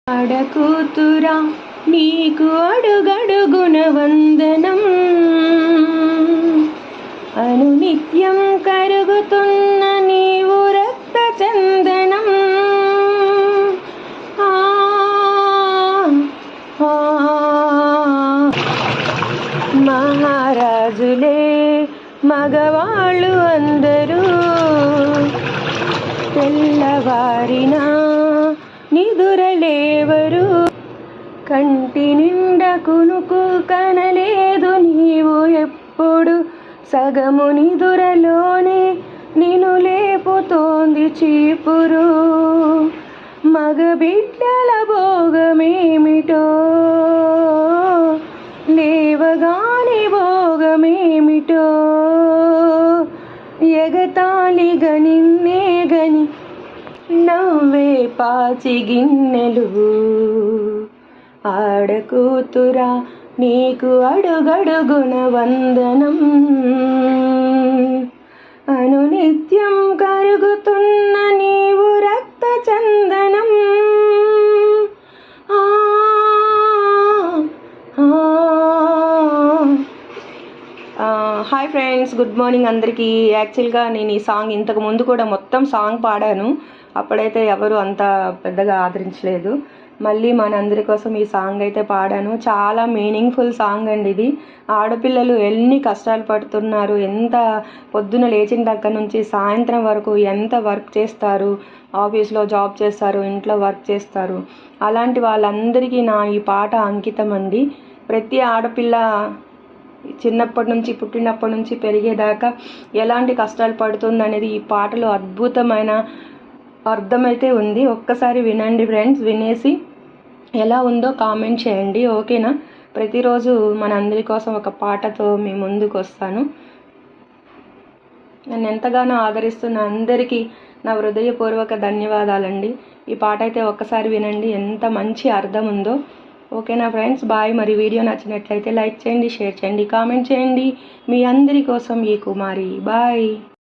ఆడకూతురా నీకు అడుగడుగున వందనం, అనునిత్యం కరుగుతున్న నీవు రక్త చందనం. మహారాజులే మగవాళ్ళు అందరూ తెల్లవారినా నిదురలేవరు, కంటి నిండా కునుకు కనలేదు నీవు ఎప్పుడు, సగము నిదురలోనే నిన్ను లేపుతోంది చీపురు. మగబిడ్డల భోగమేమిటో, లేవగాని భోగమేమిటో, ఎగతాళిగా నిన్నే గని నవ్వే పాచి గిన్నెలు. ఆడకూతురా నీకు అడుగడుగున వందనం, అనునిత్యం కరుగుతున్న నీవు రక్త చందనం. హాయ్ ఫ్రెండ్స్, గుడ్ మార్నింగ్ అందరికీ. యాక్చువల్గా నేను ఈ సాంగ్ ఇంతకు ముందు కూడా మొత్తం సాంగ్ పాడాను, అప్పుడైతే ఎవరు అంత పెద్దగా ఆదరించలేదు. మళ్ళీ మనందరి కోసం ఈ సాంగ్ అయితే పాడాను. చాలా మీనింగ్ఫుల్ సాంగ్ అండి ఇది. ఆడపిల్లలు ఎన్ని కష్టాలు పడుతున్నారు, ఎంత పొద్దున లేచిన దగ్గర నుంచి సాయంత్రం వరకు ఎంత వర్క్ చేస్తారు, ఆఫీస్లో జాబ్ చేస్తారు, ఇంట్లో వర్క్ చేస్తారు. అలాంటి వాళ్ళందరికీ నా ఈ పాట అంకితం అండి. ప్రతి ఆడపిల్ల చిన్నప్పటి నుంచి పుట్టినప్పటి నుంచి పెరిగేదాకా ఎలాంటి కష్టాలు పడుతుందనేది ఈ పాటలో అద్భుతమైన అర్థమైతే ఉంది. ఒక్కసారి వినండి ఫ్రెండ్స్, వినేసి ఎలా ఉందో కామెంట్ చేయండి, ఓకేనా? ప్రతిరోజు మనందరి కోసం ఒక పాటతో మీ ముందుకు వస్తాను. నన్ను ఎంతగానో ఆదరిస్తున్న అందరికీ నా హృదయపూర్వక ధన్యవాదాలండి. ఈ పాట అయితే ఒక్కసారి వినండి, ఎంత మంచి అర్థం ఉందో. ఓకేనా ఫ్రెండ్స్, బాయ్. మరి వీడియో నచ్చినట్లయితే లైక్ చేయండి, షేర్ చేయండి, కామెంట్ చేయండి. మీ అందరి కోసం ఈ కుమారి. బాయ్.